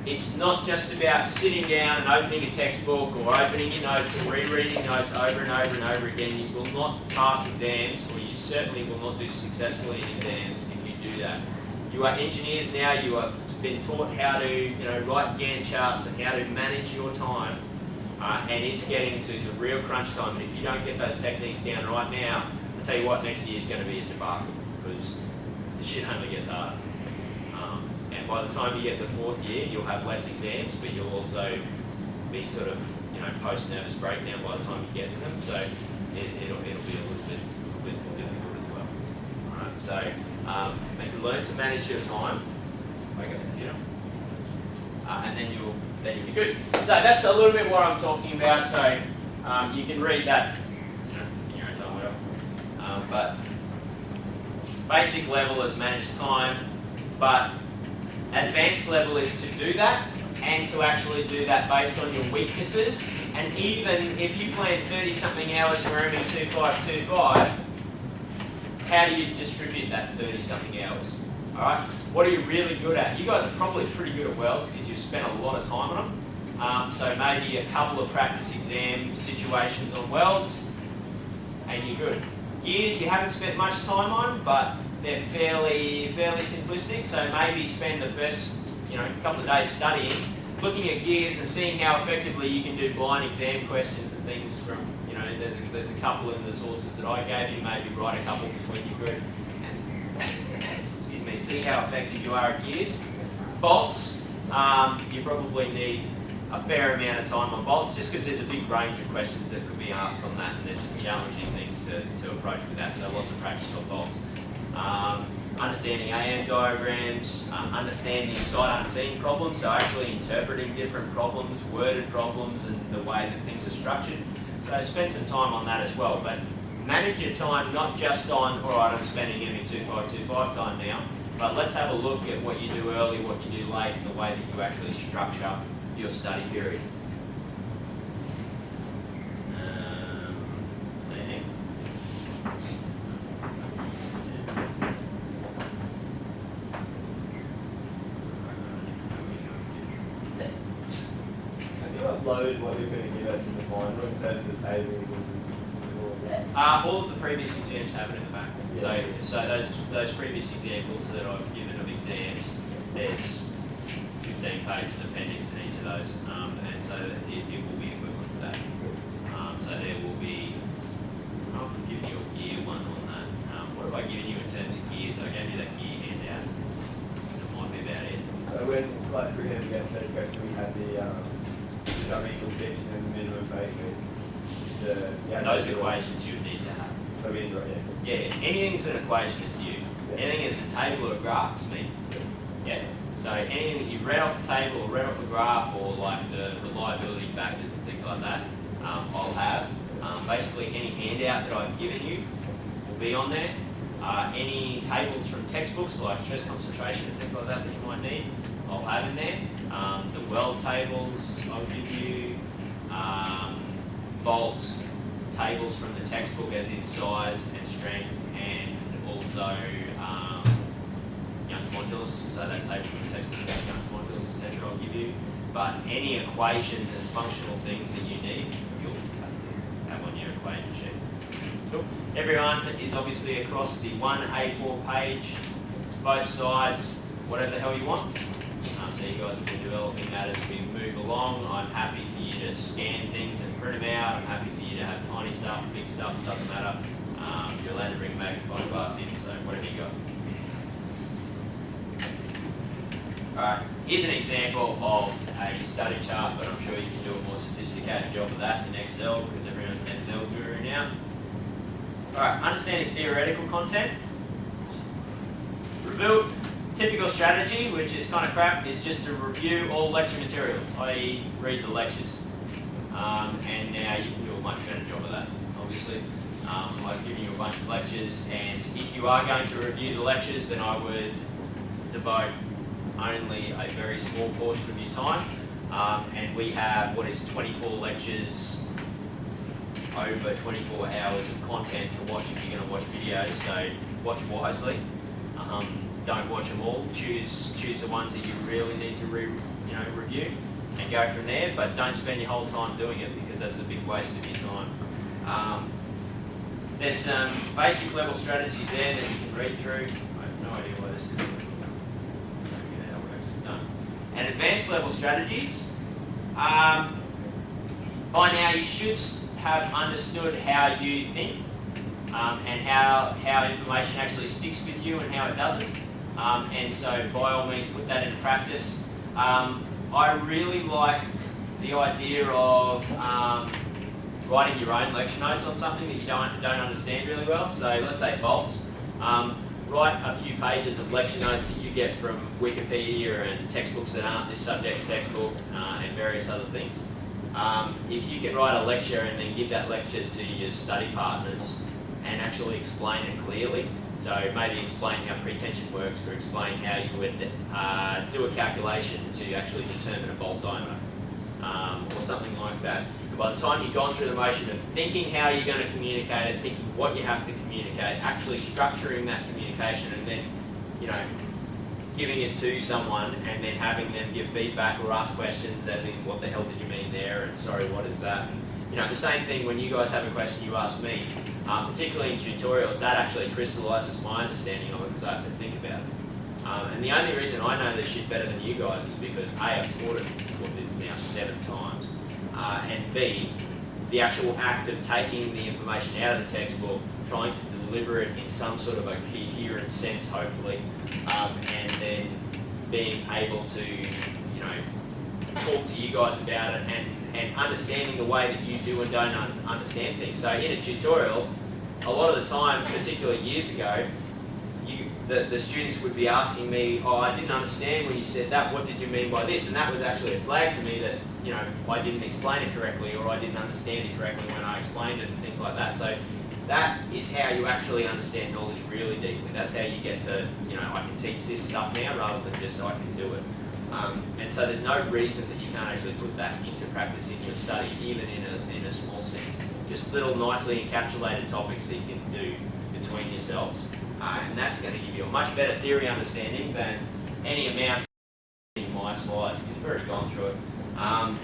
it's not just about sitting down and opening a textbook or opening your notes and rereading notes over and over and over again. You will not pass exams, or you certainly will not do successfully in exams if you do that. You are engineers now, you have been taught how to write Gantt charts and how to manage your time, and it's getting to the real crunch time. And if you don't get those techniques down right now, I'll tell you what, next year is going to be a debacle, because the shit only gets harder. And by the time you get to 4th year, you'll have less exams, but you'll also be sort of, post-nervous breakdown by the time you get to them. So it'll be a little bit more difficult as well. All right. So learn to manage your time, and then you'll be good. So that's a little bit what I'm talking about. So you can read that in your own time, whatever. But basic level is manage time, but advanced level is to do that, and to actually do that based on your weaknesses. And even if you plan 30-something hours for ME2525, how do you distribute that 30-something hours? Alright? What are you really good at? You guys are probably pretty good at welds because you've spent a lot of time on them. So maybe a couple of practice exam situations on welds, and you're good. Gears you haven't spent much time on, but they're fairly simplistic, so maybe spend the first couple of days studying, looking at gears and seeing how effectively you can do blind exam questions and things from, there's a couple in the sources that I gave you, maybe write a couple between your group, and see how effective you are at gears. Bolts, you probably need a fair amount of time on bolts, just because there's a big range of questions that could be asked on that, and there's some challenging things to approach with that, so lots of practice on bolts. Understanding AM diagrams, understanding sight unseen problems, so actually interpreting different problems, worded problems, and the way that things are structured. So spend some time on that as well, but manage your time not just on, alright, I'm spending ME2525 time now, but let's have a look at what you do early, what you do late, and the way that you actually structure your study period. Upload what you're going to give us in the final in terms of tables and all of that? All of the previous exams have it in the back. Yeah. So those previous examples that I've given of exams, there's 15 pages appendix in each of those, and so it will be equivalent to that. So there will be, I've given you a gear one on that. What have I given you in terms of gears? I gave you that gear handout. That might be about it. So when, like for example, yesterday's question, we had the numerical prediction and the minimum basically. Those equations you would need to have. So we enjoy it. Yeah, anything's an equation is you. Yeah. Anything is a table or a graph is me. Yeah. So anything that you've read off a table or read off a graph, or like the reliability factors and things like that, I'll have. Basically any handout that I've given you will be on there. Any tables from textbooks like stress concentration and things like that you might need, I'll have in there. The weld tables I'll give you. Bolts tables from the textbook as in size and strength, and also Young's modular formulas, so that table from the textbook about gun formulas, etc. I'll give you. But any equations and functional things that you need, you'll have on your equation sheet. Cool. Everyone is obviously across the one A4 page, both sides, whatever the hell you want. So you guys have been developing that as we move along. I'm happy for you to scan things and print them out. I'm happy for you to have tiny stuff, big stuff, doesn't matter. You're allowed to bring a magnifying glass in, so whatever you got. Alright, here's an example of a study chart, but I'm sure you can do a more sophisticated job of that in Excel because everyone's an Excel guru now. Alright, understanding theoretical content. Review. Typical strategy, which is kind of crap, is just to review all lecture materials, i.e. read the lectures. And now you can do a much better job of that, obviously. I've given you a bunch of lectures, and if you are going to review the lectures, then I would devote only a very small portion of your time. And we have what is 24 lectures over 24 hours of content to watch if you're going to watch videos, so watch wisely. Don't watch them all. Choose the ones that you really need to review and go from there, but don't spend your whole time doing it because that's a big waste of your time. There's some basic level strategies there that you can read through. I have no idea why this is. No. And advanced level strategies. By now you should have understood how you think and how information actually sticks with you and how it doesn't. And so by all means put that into practice. I really like the idea of writing your own lecture notes on something that you don't understand really well. So let's say bolts. Write a few pages of lecture notes that you get from Wikipedia and textbooks that aren't this subject's textbook and various other things. If you can write a lecture and then give that lecture to your study partners and actually explain it clearly, so maybe explain how pretension works or explain how you would do a calculation to actually determine a bolt diameter or something like that. By the time you've gone through the motion of thinking how you're going to communicate it, thinking what you have to communicate, actually structuring that communication and then, giving it to someone and then having them give feedback or ask questions as in what the hell did you mean there and sorry what is that. And, the same thing when you guys have a question you ask me, particularly in tutorials, that actually crystallises my understanding of it because I have to think about it. And the only reason I know this shit better than you guys is because A, I've taught it what is now 7 times, and B, the actual act of taking the information out of the textbook, trying to deliver it in some sort of a coherent sense, hopefully, and then being able to, talk to you guys about it and understanding the way that you do and don't understand things. So in a tutorial, a lot of the time, particularly years ago, the students would be asking me, oh, I didn't understand when you said that, what did you mean by this? And that was actually a flag to me that, I didn't explain it correctly or I didn't understand it correctly when I explained it and things like that. So that is how you actually understand knowledge really deeply. That's how you get to, I can teach this stuff now rather than just I can do it. And so there's no reason that you can't actually put that into practice in your study, even in a small sense. Just little nicely encapsulated topics that you can do between yourselves. And that's going to give you a much better theory understanding than any amount in my slides, because we've already gone through it.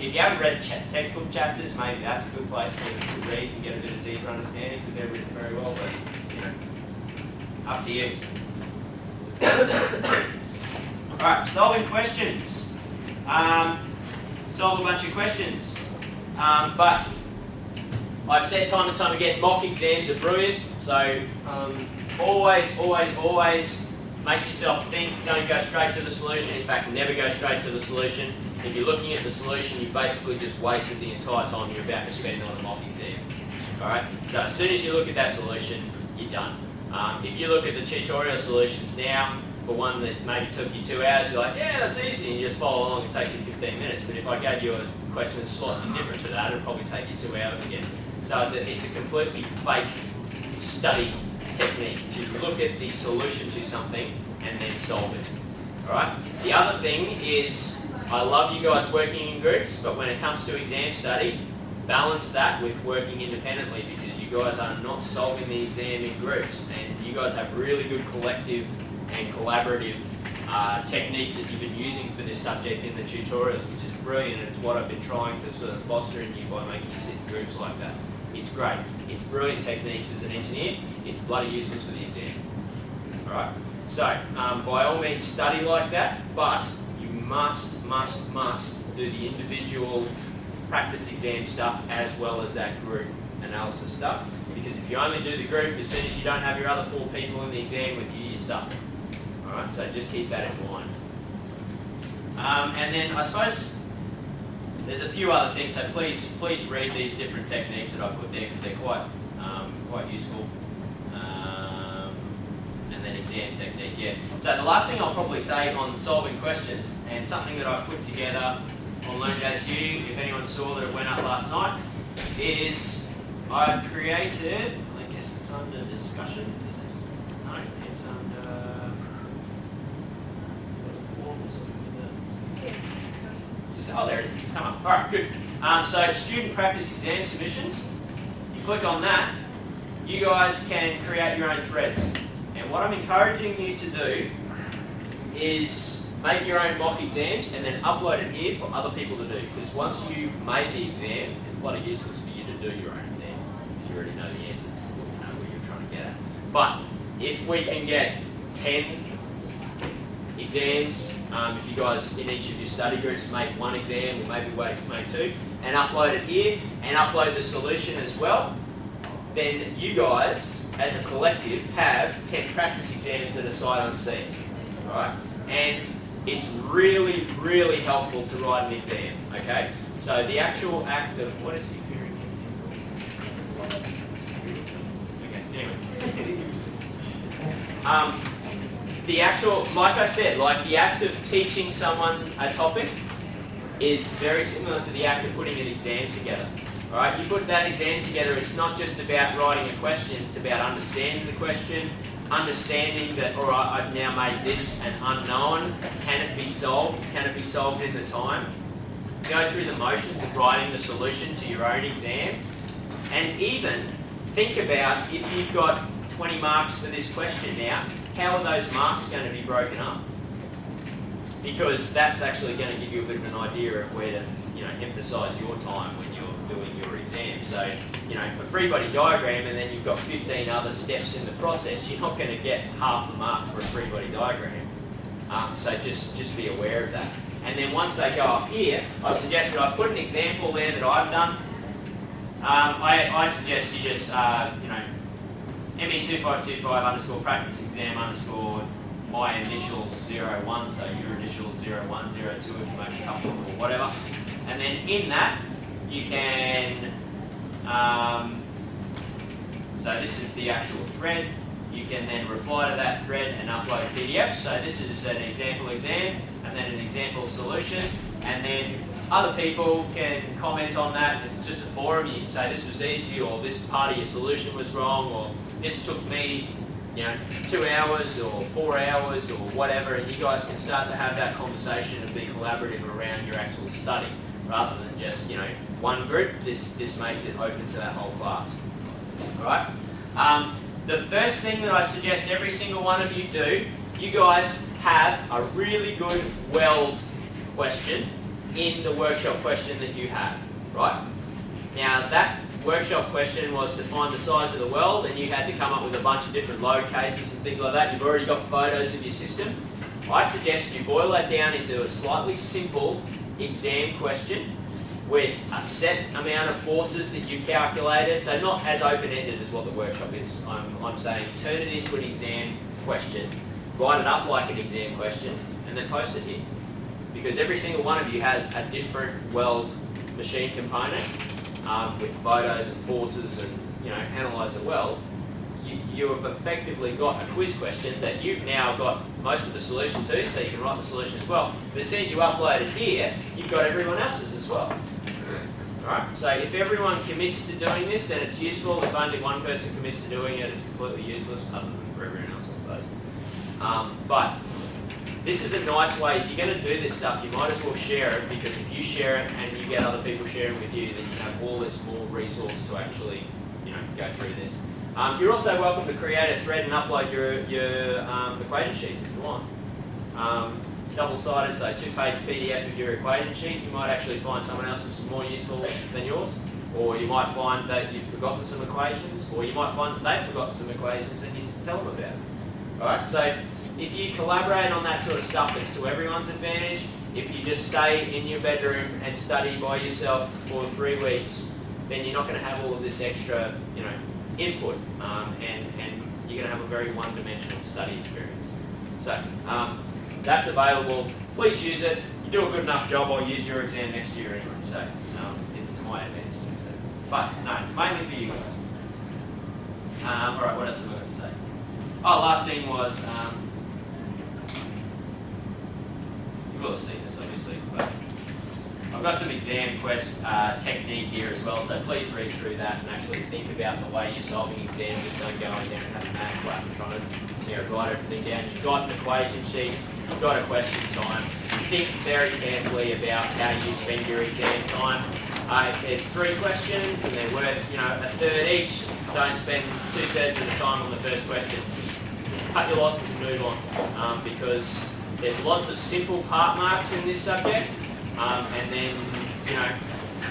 If you haven't read textbook chapters, maybe that's a good place to read and get a bit of deeper understanding, because they're written very well, but, up to you. Alright, solving questions. Solve a bunch of questions. But I've said time and time again, mock exams are brilliant, so always make yourself think, don't go straight to the solution. In fact, never go straight to the solution. If you're looking at the solution, you've basically just wasted the entire time you're about to spend on a mock exam. Alright, so as soon as you look at that solution, you're done. If you look at the tutorial solutions now, for one that maybe took you 2 hours, you're like, yeah, that's easy, and you just follow along, it takes you 15 minutes. But if I gave you a question that's slightly different to that, it'll probably take you 2 hours again. So it's a completely fake study technique to look at the solution to something and then solve it. Alright? The other thing is, I love you guys working in groups, but when it comes to exam study, balance that with working independently, because you guys are not solving the exam in groups, and you guys have really good collective and collaborative techniques that you've been using for this subject in the tutorials, which is brilliant, and it's what I've been trying to sort of foster in you by making you sit in groups like that. It's great. It's brilliant techniques as an engineer. It's bloody useless for the exam. Alright? So, by all means study like that, but you must do the individual practice exam stuff as well as that group analysis stuff, because if you only do the group, as soon as you don't have your other 4 people in the exam with you, you're stuck. Alright, so just keep that in mind. And then I suppose there's a few other things, so please read these different techniques that I put there because they're quite useful. And then exam technique, yeah. So the last thing I'll probably say on solving questions, and something that I've put together on LearnJSU, if anyone saw that it went up last night, is I've created, I guess it's under discussions, is it? No, it's under forms, or is it? Just, oh, there it is, it's come up. Alright, good. So student practice exam submissions, you click on that, you guys can create your own threads. And what I'm encouraging you to do is make your own mock exams and then upload it here for other people to do. Because once you've made the exam, it's bloody useless for you to do your own exam because you already know the answers, or you know what you're trying to get at. But if we can get 10 exams, if you guys in each of your study groups make 1 exam or maybe make 2, and upload it here and upload the solution as well, then you guys as a collective have 10 practice exams that are sight unseen. Right? And it's really, really helpful to write an exam, okay? So the actual act of, what is he appearing in? Okay, anyway. The actual, like I said, like the act of teaching someone a topic is very similar to the act of putting an exam together. Alright, you put that exam together, it's not just about writing a question, it's about understanding the question, understanding that, alright, I've now made this an unknown, can it be solved? Can it be solved in the time? Go through the motions of writing the solution to your own exam, and even think about if you've got 20 marks for this question now, how are those marks going to be broken up? Because that's actually going to give you a bit of an idea of where to, emphasise your time when you're doing your exam. So, a free body diagram and then you've got 15 other steps in the process, you're not going to get half the marks for a free body diagram. So just be aware of that. And then once they go up here, I've suggested I put an example there that I've done. I suggest you just, ME2525 underscore practice exam underscore my initials 01, so your initials 01, 02 if you make a couple or whatever. And then in that, you can, so this is the actual thread, you can then reply to that thread and upload a PDF. So this is an example exam, and then an example solution, and then other people can comment on that. It's just a forum, you can say this was easy, or this part of your solution was wrong, or this took me 2 hours or 4 hours or whatever, and you guys can start to have that conversation and be collaborative around your actual study rather than just one group. This makes it open to that whole class. Alright? The first thing that I suggest every single one of you do, you guys have a really good weld question in the workshop question that you have. Right? Now that workshop question was to find the size of the weld, and you had to come up with a bunch of different load cases and things like that. You've already got photos of your system. I suggest you boil that down into a slightly simple exam question with a set amount of forces that you've calculated, so not as open-ended as what the workshop is. I'm saying turn it into an exam question, write it up like an exam question, and then post it here. Because every single one of you has a different weld machine component with photos and forces and analyse the weld. You have effectively got a quiz question that you've now got most of the solution to, so you can write the solution as well. But as soon as you upload it here, you've got everyone else's as well. Alright, so if everyone commits to doing this, then it's useful. If only one person commits to doing it, it's completely useless, other than for everyone else, I suppose. But this is a nice way. If you're going to do this stuff, you might as well share it, because if you share it and you get other people sharing with you, then you have all this more resource to actually go through this. You're also welcome to create a thread and upload your equation sheets if you want. double-sided, so 2-page PDF of your equation sheet. You might actually find someone else's is more useful than yours, or you might find that you've forgotten some equations, or you might find that they've forgotten some equations and you tell them about it. Alright, so if you collaborate on that sort of stuff, it's to everyone's advantage. If you just stay in your bedroom and study by yourself for 3 weeks, then you're not going to have all of this extra, input, and you're going to have a very one-dimensional study experience. So that's available. Please use it. You do a good enough job, I'll use your exam next year anyway. So it's to my advantage too. So. But no, mainly for you guys. All right, what else have I got to say? Oh, last thing was, you will have seen this obviously, but I've got some exam technique here as well, so please read through that and actually think about the way you're solving exam. Just don't go in there and have a mad flap and try to write everything down. You've got an equation sheet, you've got a question time. Think very carefully about how you spend your exam time. If there's 3 questions and they're worth, a third each, don't spend 2/3 of the time on the first question. Cut your losses and move on, because there's lots of simple part marks in this subject, and then,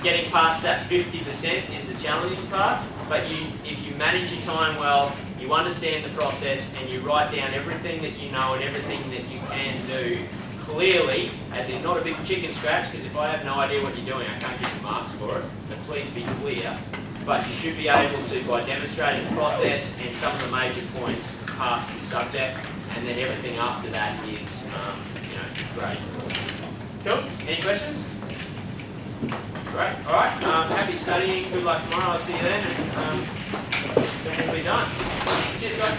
getting past that 50% is the challenging part, but if you manage your time well, you understand the process, and you write down everything that you know and everything that you can do clearly, as in not a big chicken scratch, because if I have no idea what you're doing, I can't give you marks for it, so please be clear. But you should be able to, by demonstrating the process and some of the major points, pass the subject, and then everything after that is, great. Cool? Any questions? Great. All right. Happy studying. Good luck tomorrow. I'll see you then, and then we'll be done. Cheers, guys.